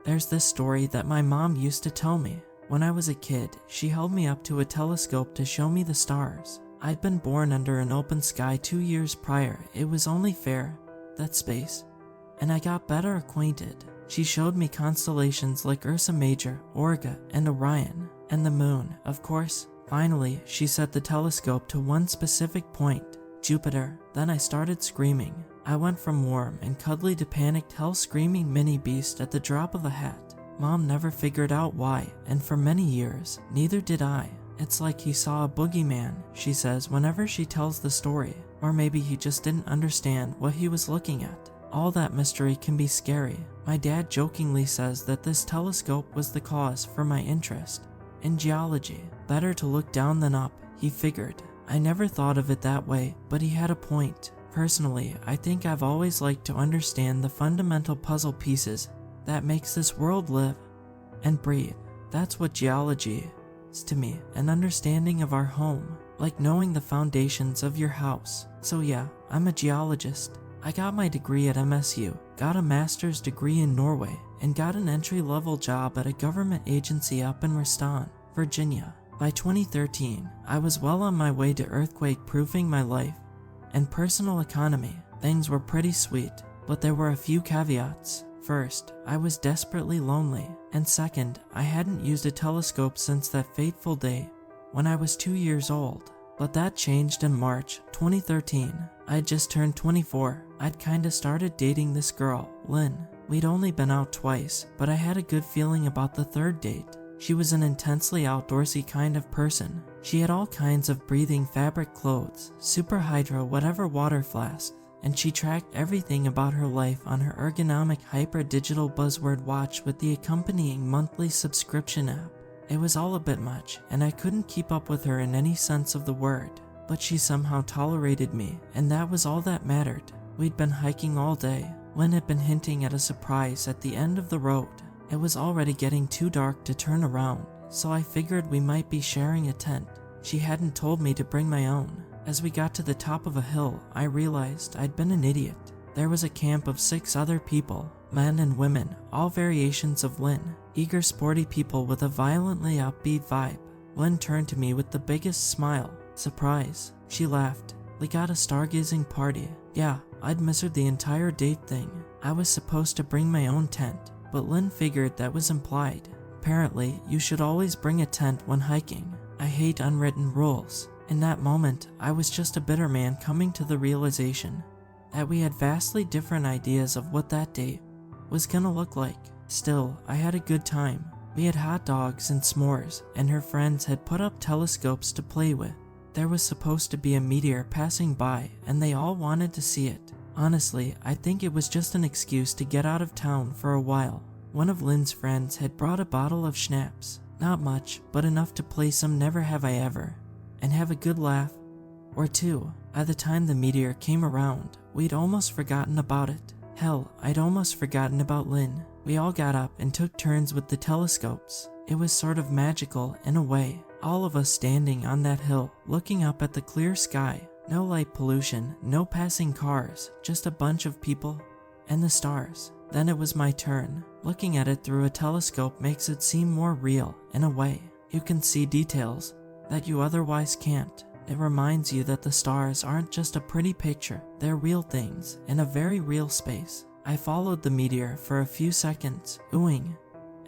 There's this story that my mom used to tell me. When I was a kid, she held me up to a telescope to show me the stars. I'd been born under an open sky 2 years prior. It was only fair, that space. And I got better acquainted. She showed me constellations like Ursa Major, Orga, and Orion, and the moon, of course. Finally, she set the telescope to one specific point, Jupiter. Then I started screaming. I went from warm and cuddly to panicked hell-screaming mini beast at the drop of a hat. Mom never figured out why, and for many years, neither did I. It's like he saw a boogeyman, she says whenever she tells the story. Or maybe he just didn't understand what he was looking at. All that mystery can be scary. My dad jokingly says that this telescope was the cause for my interest in geology. Better to look down than up, he figured. I never thought of it that way, but he had a point. Personally, I think I've always liked to understand the fundamental puzzle pieces that makes this world live and breathe. That's what geology is to me, an understanding of our home, like knowing the foundations of your house. So yeah, I'm a geologist. I got my degree at MSU, got a master's degree in Norway, and got an entry-level job at a government agency up in Reston, Virginia. By 2013, I was well on my way to earthquake-proofing my life and personal economy. Things were pretty sweet, but there were a few caveats. First, I was desperately lonely, and second, I hadn't used a telescope since that fateful day when I was 2 years old. But that changed in March 2013. I'd just turned 24. I'd kinda started dating this girl, Lynn. We'd only been out twice, but I had a good feeling about the third date. She was an intensely outdoorsy kind of person. She had all kinds of breathing fabric clothes, super hydro whatever water flask, and she tracked everything about her life on her ergonomic hyper-digital buzzword watch with the accompanying monthly subscription app. It was all a bit much, and I couldn't keep up with her in any sense of the word. But she somehow tolerated me, and that was all that mattered. We'd been hiking all day. Lynn had been hinting at a surprise at the end of the road. It was already getting too dark to turn around, so I figured we might be sharing a tent. She hadn't told me to bring my own. As we got to the top of a hill, I realized I'd been an idiot. There was a camp of 6 other people, men and women, all variations of Lynn, eager sporty people with a violently upbeat vibe. Lynn turned to me with the biggest smile. Surprise, she laughed. We got a stargazing party. Yeah, I'd misheard the entire date thing. I was supposed to bring my own tent, but Lynn figured that was implied. Apparently, you should always bring a tent when hiking. I hate unwritten rules. In that moment, I was just a bitter man coming to the realization that we had vastly different ideas of what that date was gonna look like. Still, I had a good time. We had hot dogs and s'mores, and her friends had put up telescopes to play with. There was supposed to be a meteor passing by, and they all wanted to see it. Honestly, I think it was just an excuse to get out of town for a while. One of Lynn's friends had brought a bottle of schnapps. Not much, but enough to play some Never Have I Ever, and have a good laugh or two. By the time the meteor came around, we'd almost forgotten about it. Hell, I'd almost forgotten about Lynn. We all got up and took turns with the telescopes. It was sort of magical in a way. All of us standing on that hill, looking up at the clear sky. No light pollution, no passing cars, just a bunch of people and the stars. Then it was my turn. Looking at it through a telescope makes it seem more real in a way. You can see details that you otherwise can't. It reminds you that the stars aren't just a pretty picture, they're real things in a very real space. I followed the meteor for a few seconds, oohing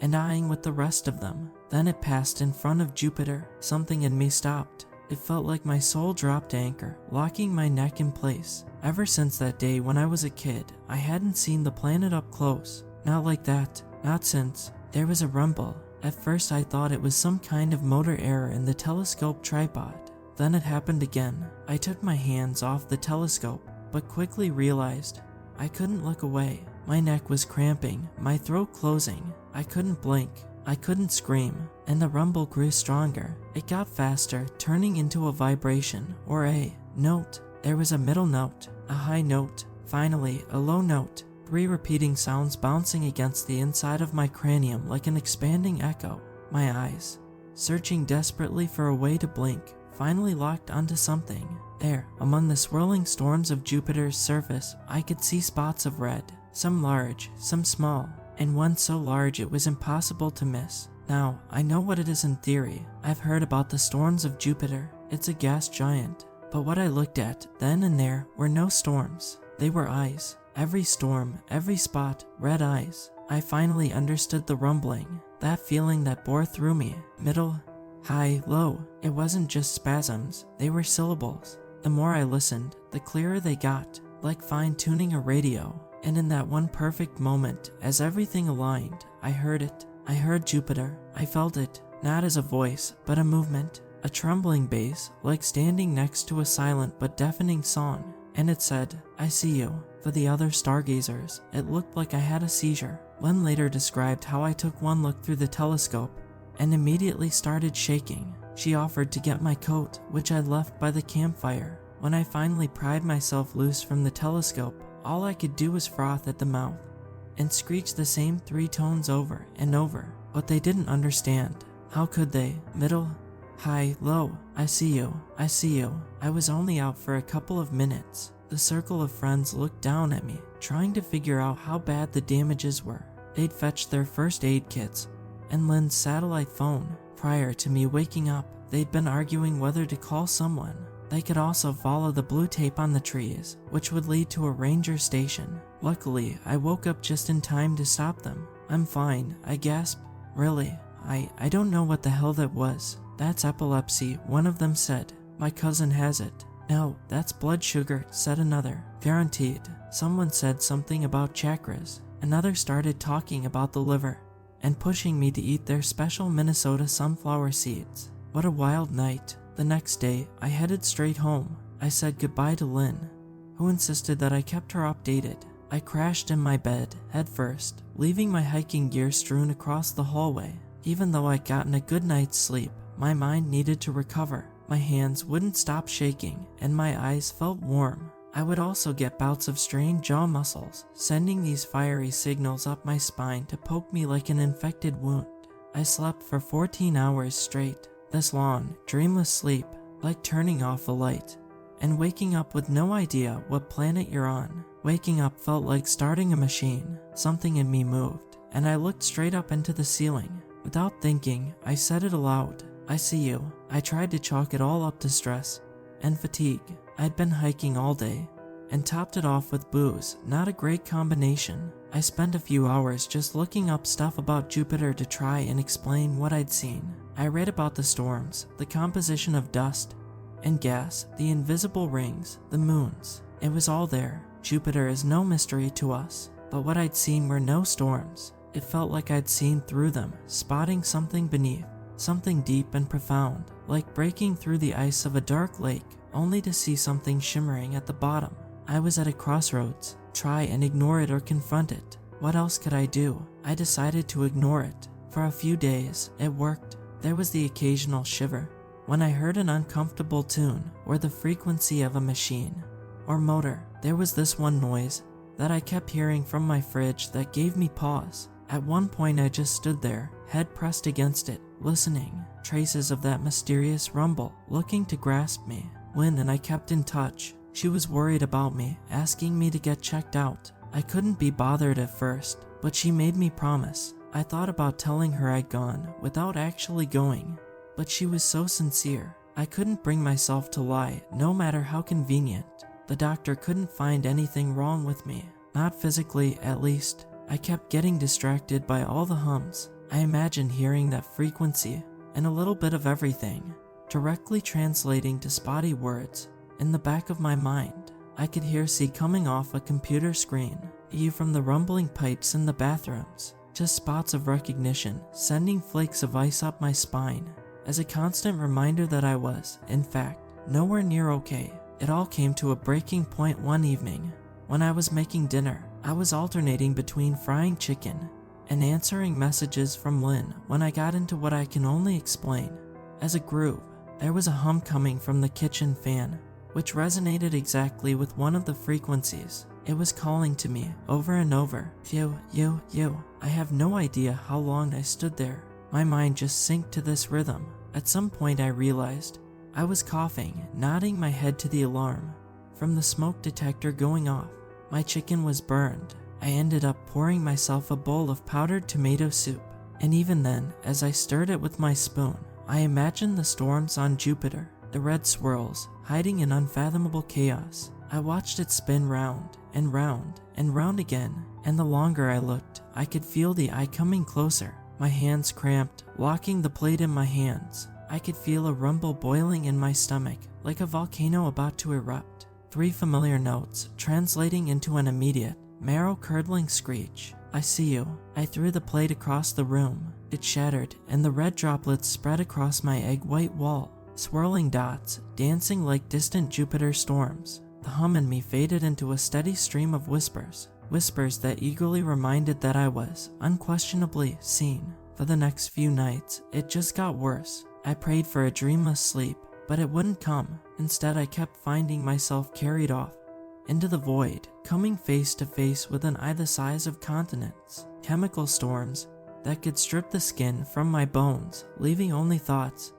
and eyeing with the rest of them. Then it passed in front of Jupiter. Something in me stopped. It felt like my soul dropped anchor, locking my neck in place. Ever since that day when I was a kid, I hadn't seen the planet up close. Not like that. Not since. There was a rumble. At first I thought it was some kind of motor error in the telescope tripod. Then it happened again. I took my hands off the telescope, but quickly realized I couldn't look away. My neck was cramping, my throat closing. I couldn't blink. I couldn't scream, and the rumble grew stronger. It got faster, turning into a vibration, or a note. There was a middle note, a high note, finally a low note. 3 repeating sounds bouncing against the inside of my cranium like an expanding echo. My eyes, searching desperately for a way to blink, finally locked onto something. There, among the swirling storms of Jupiter's surface, I could see spots of red, some large, some small. and one so large it was impossible to miss. Now, I know what it is in theory. I've heard about the storms of Jupiter. It's a gas giant. But what I looked at then and there were no storms. They were eyes. Every storm, every spot, red eyes. I finally understood the rumbling, that feeling that bore through me, middle, high, low. It wasn't just spasms, they were syllables. The more I listened, the clearer they got, like fine-tuning a radio. And in that one perfect moment, as everything aligned, I heard it. I heard Jupiter. I felt it, not as a voice, but a movement, a trembling bass, like standing next to a silent but deafening song. And it said, "I see you." For the other stargazers, it looked like I had a seizure. Lynn later described how I took one look through the telescope and immediately started shaking. She offered to get my coat, which I left by the campfire. When I finally pried myself loose from the telescope, all I could do was froth at the mouth and screech the same 3 tones over and over. But they didn't understand. How could they? Middle, high, low. I see you. I see you. I was only out for a couple of minutes. The circle of friends looked down at me, trying to figure out how bad the damages were. They'd fetched their first aid kits and Lynn's satellite phone. Prior to me waking up, they'd been arguing whether to call someone. They could also follow the blue tape on the trees, which would lead to a ranger station. Luckily, I woke up just in time to stop them. "I'm fine," I gasped. "Really? I don't know what the hell that was." "That's epilepsy," one of them said. "My cousin has it." "No, that's blood sugar," said another. "Guaranteed." Someone said something about chakras. Another started talking about the liver and pushing me to eat their special Minnesota sunflower seeds. What a wild night. The next day, I headed straight home. I said goodbye to Lynn, who insisted that I kept her updated. I crashed in my bed, head first, leaving my hiking gear strewn across the hallway. Even though I'd gotten a good night's sleep, my mind needed to recover. My hands wouldn't stop shaking, and my eyes felt warm. I would also get bouts of strained jaw muscles, sending these fiery signals up my spine to poke me like an infected wound. I slept for 14 hours straight. This long, dreamless sleep, like turning off a light and waking up with no idea what planet you're on. Waking up felt like starting a machine. Something in me moved, and I looked straight up into the ceiling. Without thinking, I said it aloud. "I see you." I tried to chalk it all up to stress and fatigue. I'd been hiking all day and topped it off with booze, not a great combination. I spent a few hours just looking up stuff about Jupiter to try and explain what I'd seen. I read about the storms, the composition of dust and gas, the invisible rings, the moons. It was all there. Jupiter is no mystery to us. But what I'd seen were no storms. It felt like I'd seen through them, spotting something beneath, something deep and profound, like breaking through the ice of a dark lake, only to see something shimmering at the bottom. I was at a crossroads. Try and ignore it or confront it. What else could I do? I decided to ignore it. For a few days, it worked. There was the occasional shiver when I heard an uncomfortable tune or the frequency of a machine or motor. There was this one noise that I kept hearing from my fridge that gave me pause. At one point I just stood there, head pressed against it, listening. Traces of that mysterious rumble, looking to grasp me. Lynn and I kept in touch. She was worried about me, asking me to get checked out. I couldn't be bothered at first, but she made me promise. I thought about telling her I'd gone without actually going, but she was so sincere. I couldn't bring myself to lie, no matter how convenient. The doctor couldn't find anything wrong with me, not physically at least. I kept getting distracted by all the hums. I imagined hearing that frequency and a little bit of everything, directly translating to spotty words. In the back of my mind, I could hear C coming off a computer screen, E from the rumbling pipes in the bathrooms, just spots of recognition, sending flakes of ice up my spine, as a constant reminder that I was, in fact, nowhere near okay. It all came to a breaking point one evening. When I was making dinner, I was alternating between frying chicken and answering messages from Lynn when I got into what I can only explain as a groove. There was a hum coming from the kitchen fan, which resonated exactly with one of the frequencies. It was calling to me over and over. You. I have no idea how long I stood there. My mind just synced to this rhythm. At some point I realized I was coughing, nodding my head to the alarm from the smoke detector going off. My chicken was burned. I ended up pouring myself a bowl of powdered tomato soup. And even then, as I stirred it with my spoon, I imagined the storms on Jupiter, the red swirls, hiding in unfathomable chaos. I watched it spin round and round and round again, and the longer I looked, I could feel the eye coming closer. My hands cramped, locking the plate in my hands. I could feel a rumble boiling in my stomach, like a volcano about to erupt. 3 familiar notes, translating into an immediate, marrow-curdling screech. I see you. I threw the plate across the room. It shattered, and the red droplets spread across my egg-white wall, swirling dots, dancing like distant Jupiter storms. The hum in me faded into a steady stream of whispers, whispers that eagerly reminded that I was, unquestionably, seen. For the next few nights, it just got worse. I prayed for a dreamless sleep, but it wouldn't come. Instead, I kept finding myself carried off into the void, coming face to face with an eye the size of continents. Chemical storms that could strip the skin from my bones, leaving only thoughts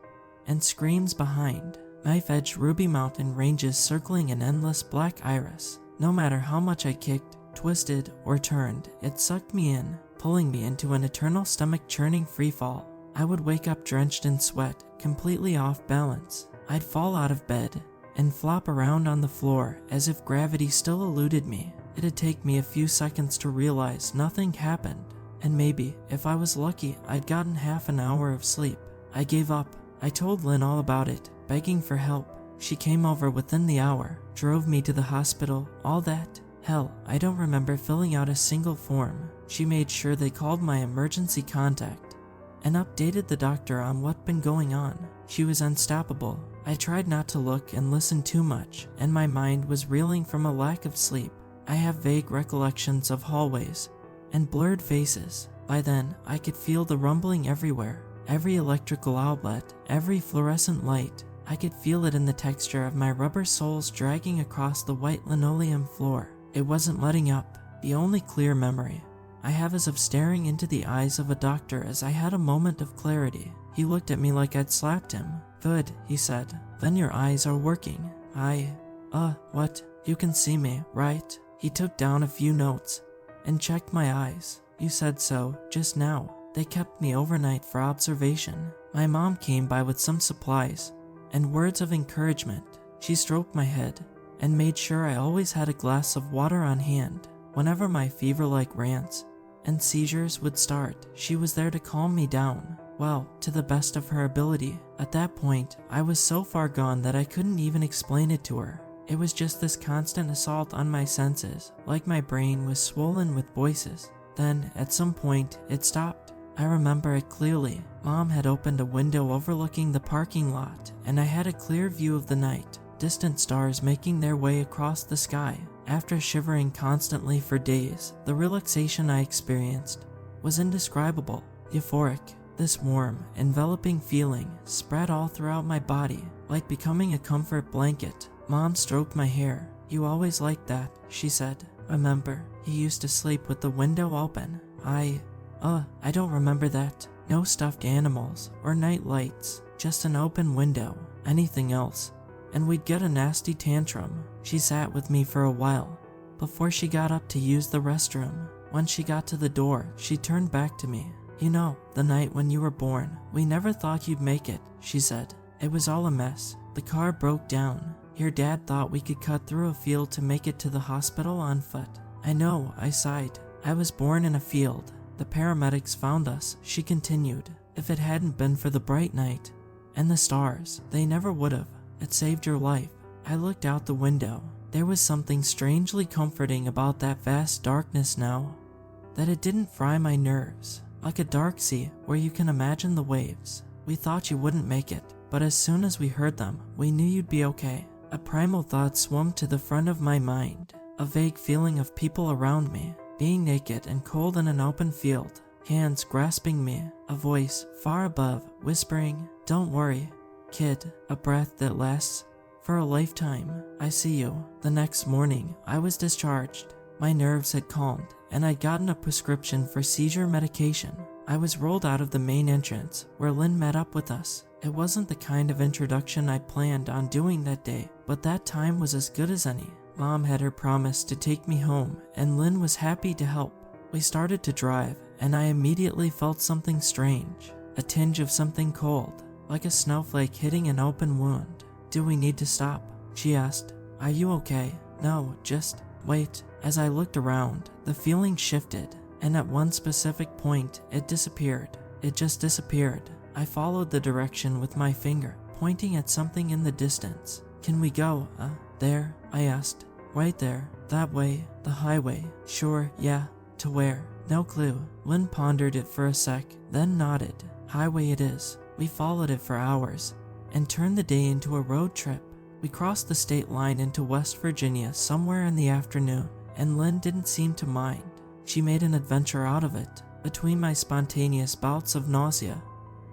and screams behind. Knife-edged ruby mountain ranges circling an endless black iris. No matter how much I kicked, twisted, or turned, it sucked me in, pulling me into an eternal stomach-churning freefall. I would wake up drenched in sweat, completely off balance. I'd fall out of bed and flop around on the floor as if gravity still eluded me. It'd take me a few seconds to realize nothing happened, and maybe, if I was lucky, I'd gotten half an hour of sleep. I gave up. I told Lynn all about it, begging for help. She came over within the hour, drove me to the hospital, all that. Hell, I don't remember filling out a single form. She made sure they called my emergency contact and updated the doctor on what'd been going on. She was unstoppable. I tried not to look and listen too much, and my mind was reeling from a lack of sleep. I have vague recollections of hallways and blurred faces. By then, I could feel the rumbling everywhere. Every electrical outlet, every fluorescent light. I could feel it in the texture of my rubber soles dragging across the white linoleum floor. It wasn't letting up. The only clear memory I have is of staring into the eyes of a doctor as I had a moment of clarity. He looked at me like I'd slapped him. "Good," he said. "Then your eyes are working." What? You can see me, right? He took down a few notes and checked my eyes. "You said so, just now. They kept me overnight for observation." My mom came by with some supplies and words of encouragement. She stroked my head and made sure I always had a glass of water on hand. Whenever my fever-like rants and seizures would start, she was there to calm me down. Well, to the best of her ability. At that point, I was so far gone that I couldn't even explain it to her. It was just this constant assault on my senses, like my brain was swollen with voices. Then, at some point, it stopped. I remember it clearly. Mom had opened a window overlooking the parking lot, and I had a clear view of the night, distant stars making their way across the sky. After shivering constantly for days, the relaxation I experienced was indescribable, euphoric. This warm, enveloping feeling spread all throughout my body, like becoming a comfort blanket. Mom stroked my hair. "You always liked that," she said. "Remember, you used to sleep with the window open." I don't remember that. No stuffed animals or night lights, just an open window. Anything else, and we'd get a nasty tantrum. She sat with me for a while before she got up to use the restroom. When she got to the door, she turned back to me. "You know, the night when you were born, we never thought you'd make it," she said. "It was all a mess. The car broke down. Your dad thought we could cut through a field to make it to the hospital on foot." "I know," I sighed. "I was born in a field. The paramedics found us," she continued. "If it hadn't been for the bright night and the stars, they never would have. It saved your life." I looked out the window. There was something strangely comforting about that vast darkness now, that it didn't fry my nerves. Like a dark sea where you can imagine the waves. "We thought you wouldn't make it, but as soon as we heard them, we knew you'd be okay." A primal thought swam to the front of my mind. A vague feeling of people around me, being naked and cold in an open field, hands grasping me, a voice far above whispering, "Don't worry, kid," a breath that lasts for a lifetime. "I see you." The next morning, I was discharged. My nerves had calmed, and I'd gotten a prescription for seizure medication. I was rolled out of the main entrance, where Lynn met up with us. It wasn't the kind of introduction I planned on doing that day, but that time was as good as any. Mom had her promise to take me home, and Lynn was happy to help. We started to drive, and I immediately felt something strange, a tinge of something cold, like a snowflake hitting an open wound. "Do we need to stop?" she asked. "Are you okay?" "No, just wait." As I looked around, the feeling shifted, and at one specific point, it disappeared. It just disappeared. I followed the direction with my finger, pointing at something in the distance. "Can we go, there?" I asked. "Right there, that way, the highway." "Sure, yeah." "To where?" "No clue." Lynn pondered it for a sec, then nodded. "Highway it is." We followed it for hours, and turned the day into a road trip. We crossed the state line into West Virginia somewhere in the afternoon, and Lynn didn't seem to mind. She made an adventure out of it. Between my spontaneous bouts of nausea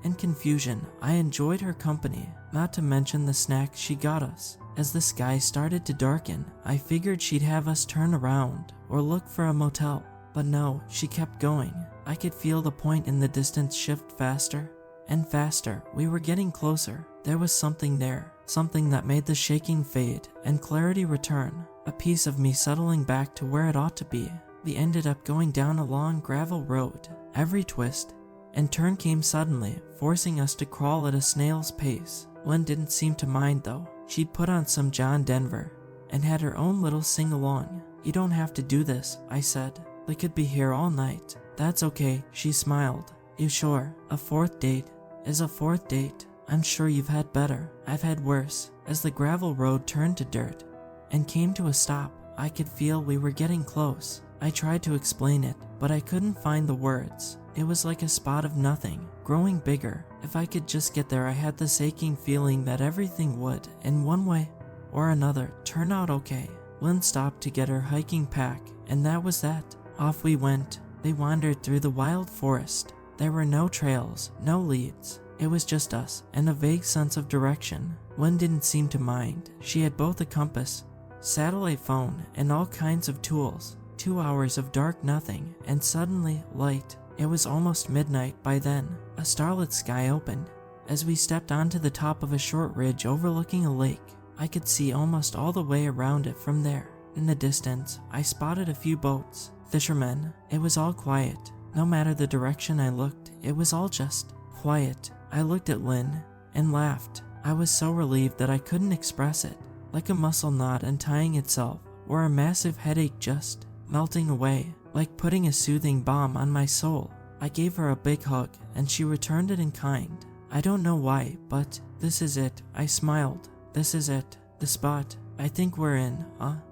and confusion, I enjoyed her company, not to mention the snacks she got us. As the sky started to darken, I figured she'd have us turn around or look for a motel. But no, she kept going. I could feel the point in the distance shift faster and faster. We were getting closer. There was something there, something that made the shaking fade and clarity return, a piece of me settling back to where it ought to be. We ended up going down a long gravel road. Every twist and turn came suddenly, forcing us to crawl at a snail's pace. Lynn didn't seem to mind though. She'd put on some John Denver and had her own little sing-along. "You don't have to do this," I said. "We could be here all night." "That's okay," she smiled. "You sure? A fourth date is a fourth date. I'm sure you've had better. I've had worse." As the gravel road turned to dirt and came to a stop, I could feel we were getting close. I tried to explain it, but I couldn't find the words. It was like a spot of nothing, growing bigger. If I could just get there, I had this aching feeling that everything would, in one way or another, turn out okay. Lynn stopped to get her hiking pack, and that was that. Off we went. They wandered through the wild forest. There were no trails, no leads. It was just us, and a vague sense of direction. Lynn didn't seem to mind. She had both a compass, satellite phone, and all kinds of tools. 2 hours of dark nothing, and suddenly light. It was almost midnight by then. A starlit sky opened. As we stepped onto the top of a short ridge overlooking a lake, I could see almost all the way around it from there. In the distance, I spotted a few boats. Fishermen. It was all quiet. No matter the direction I looked, it was all just quiet. I looked at Lynn and laughed. I was so relieved that I couldn't express it. Like a muscle knot untying itself, or a massive headache just melting away, like putting a soothing balm on my soul. I gave her a big hug, and she returned it in kind. I don't know why, but this is it. I smiled. This is it. The spot. I think we're in,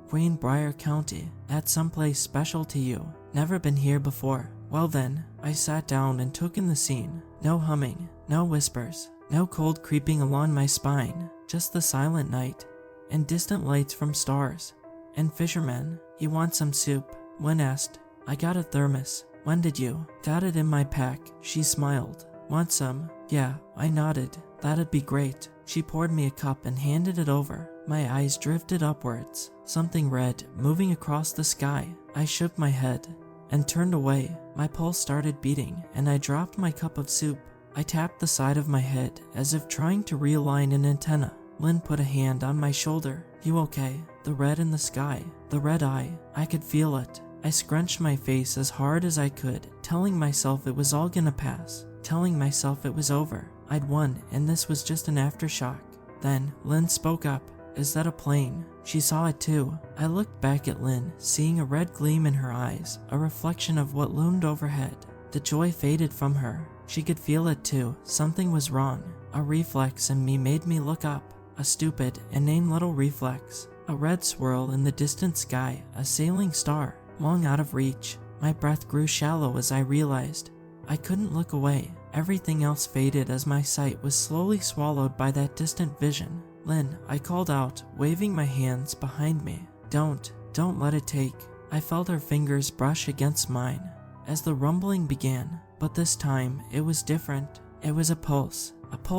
Greenbrier County. That's someplace special to you. Never been here before. Well then, I sat down and took in the scene. No humming, no whispers, no cold creeping along my spine, just the silent night, and distant lights from stars, and fishermen. "You want some soup?" Lynn asked. "I got a thermos." "When did you?" "Got it in my pack." She smiled. "Want some?" "Yeah." I nodded. "That'd be great." She poured me a cup and handed it over. My eyes drifted upwards. Something red moving across the sky. I shook my head and turned away. My pulse started beating, and I dropped my cup of soup. I tapped the side of my head as if trying to realign an antenna. Lynn put a hand on my shoulder. "You okay?" The red in the sky, the red eye, I could feel it. I scrunched my face as hard as I could, telling myself it was all gonna pass, telling myself it was over. I'd won, and this was just an aftershock. Then, Lynn spoke up. "Is that a plane?" She saw it too. I looked back at Lynn, seeing a red gleam in her eyes, a reflection of what loomed overhead. The joy faded from her. She could feel it too. Something was wrong. A reflex in me made me look up. A stupid, inane little reflex. A red swirl in the distant sky, a sailing star, long out of reach. My breath grew shallow as I realized I couldn't look away. Everything else faded as my sight was slowly swallowed by that distant vision. "Lynn," I called out, waving my hands behind me. Don't let it take." I felt her fingers brush against mine as the rumbling began, but this time it was different. It was a pulse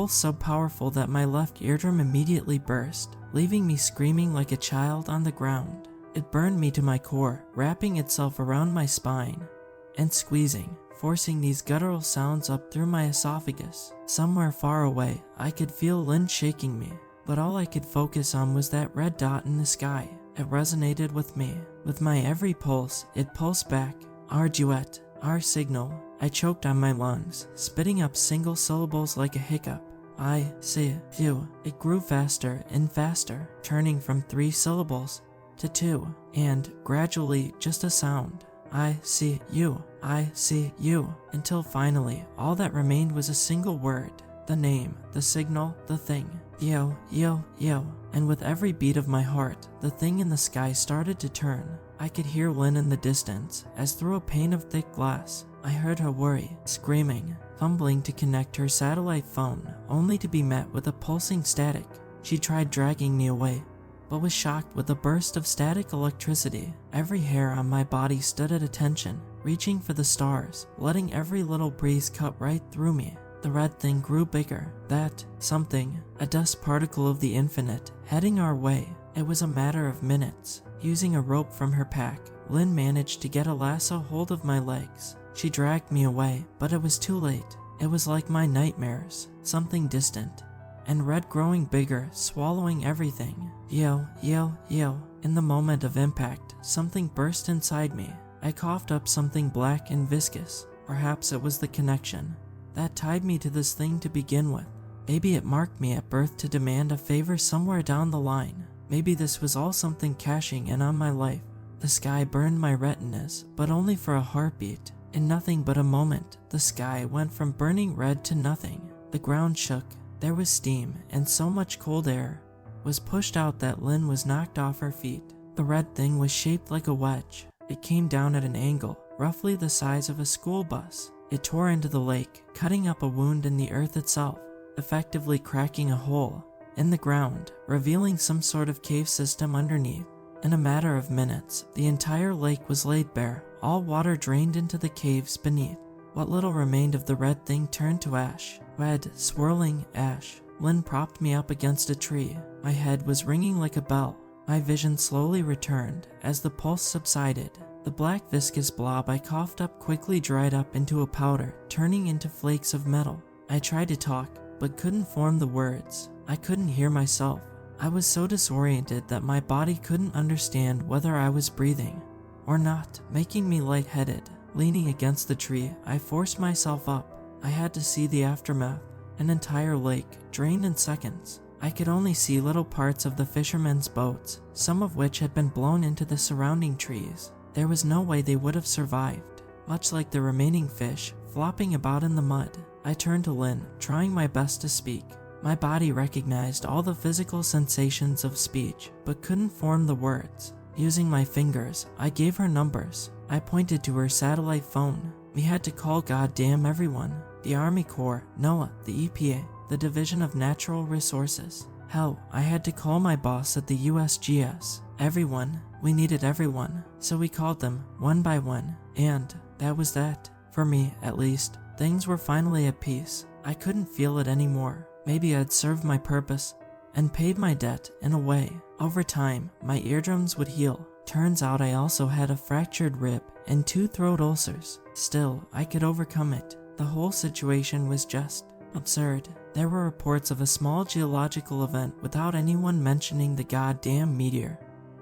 so powerful that my left eardrum immediately burst, leaving me screaming like a child on the ground. It burned me to my core, wrapping itself around my spine and squeezing, forcing these guttural sounds up through my esophagus. Somewhere far away, I could feel Lynn shaking me, but all I could focus on was that red dot in the sky. It resonated with me. With my every pulse, it pulsed back. Our duet, our signal. I choked on my lungs, spitting up single syllables like a hiccup. I see you. It grew faster and faster, turning from 3 syllables to 2, and gradually just a sound. I see you, until finally all that remained was a single word. The name, the signal, the thing. Yo, yo, yo. And with every beat of my heart, the thing in the sky started to turn. I could hear Lynn in the distance, as through a pane of thick glass. I heard her worry, screaming, fumbling to connect her satellite phone, only to be met with a pulsing static. She tried dragging me away, but was shocked with a burst of static electricity. Every hair on my body stood at attention, reaching for the stars, letting every little breeze cut right through me. The red thing grew bigger. That something, a dust particle of the infinite, heading our way. It was a matter of minutes. Using a rope from her pack, Lynn managed to get a lasso hold of my legs. She dragged me away, but it was too late. It was like my nightmares, something distant, and red growing bigger, swallowing everything. Yo, yo, yo. In the moment of impact, something burst inside me. I coughed up something black and viscous. Perhaps it was the connection that tied me to this thing to begin with. Maybe it marked me at birth to demand a favor somewhere down the line. Maybe this was all something cashing in on my life. The sky burned my retinas, but only for a heartbeat. In nothing but a moment, the sky went from burning red to nothing. The ground shook. There was steam, and so much cold air was pushed out that Lynn was knocked off her feet. The red thing was shaped like a wedge. It came down at an angle, roughly the size of a school bus. It tore into the lake, cutting up a wound in the earth itself, effectively cracking a hole in the ground, revealing some sort of cave system underneath. In a matter of minutes, the entire lake was laid bare. All water drained into the caves beneath. What little remained of the red thing turned to ash. Red, swirling ash. Lynn propped me up against a tree. My head was ringing like a bell. My vision slowly returned as the pulse subsided. The black viscous blob I coughed up quickly dried up into a powder, turning into flakes of metal. I tried to talk, but couldn't form the words. I couldn't hear myself. I was so disoriented that my body couldn't understand whether I was breathing or not, making me lightheaded. Leaning against the tree, I forced myself up. I had to see the aftermath. An entire lake, drained in seconds. I could only see little parts of the fishermen's boats, some of which had been blown into the surrounding trees. There was no way they would have survived. Much like the remaining fish, flopping about in the mud. I turned to Lynn, trying my best to speak. My body recognized all the physical sensations of speech, but couldn't form the words. Using my fingers, I gave her numbers. I pointed to her satellite phone. We had to call goddamn everyone. The Army Corps, NOAA, the EPA, the Division of Natural Resources. Hell, I had to call my boss at the USGS. Everyone. We needed everyone. So we called them, one by one. And that was that. For me, at least. Things were finally at peace. I couldn't feel it anymore. Maybe I'd served my purpose and paid my debt in a way. Over time, my eardrums would heal. Turns out I also had a fractured rib and 2 throat ulcers. Still, I could overcome it. The whole situation was just absurd. There were reports of a small geological event without anyone mentioning the goddamn meteor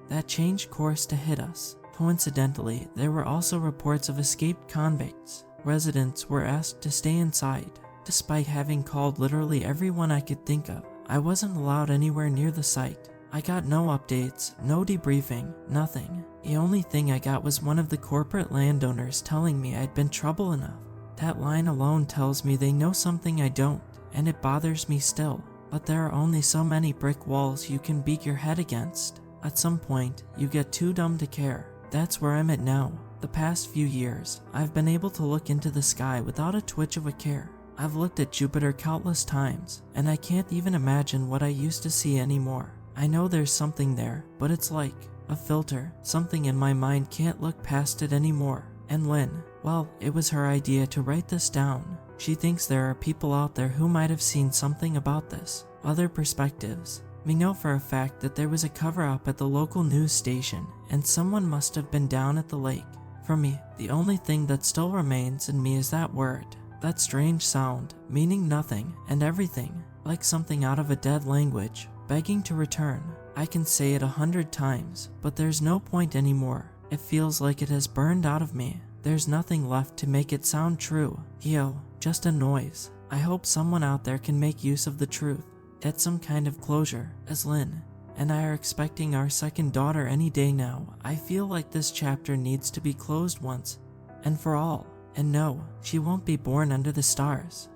that changed course to hit us. Coincidentally, there were also reports of escaped convicts. Residents were asked to stay inside. Despite having called literally everyone I could think of, I wasn't allowed anywhere near the site. I got no updates, no debriefing, nothing. The only thing I got was one of the corporate landowners telling me I'd been trouble enough. That line alone tells me they know something I don't, and it bothers me still. But there are only so many brick walls you can beat your head against. At some point, you get too dumb to care. That's where I'm at now. The past few years, I've been able to look into the sky without a twitch of a care. I've looked at Jupiter countless times, and I can't even imagine what I used to see anymore. I know there's something there, but it's like a filter. Something in my mind can't look past it anymore. And Lynn, well, it was her idea to write this down. She thinks there are people out there who might have seen something about this, other perspectives. We know for a fact that there was a cover-up at the local news station, and someone must have been down at the lake. For me, the only thing that still remains in me is that word. That strange sound, meaning nothing and everything, like something out of a dead language, begging to return. I can say it 100 times, but there's no point anymore. It feels like it has burned out of me. There's nothing left to make it sound true. Yo, just a noise. I hope someone out there can make use of the truth. Get some kind of closure, as Lynn and I are expecting our second daughter any day now. I feel like this chapter needs to be closed once and for all. And no, she won't be born under the stars.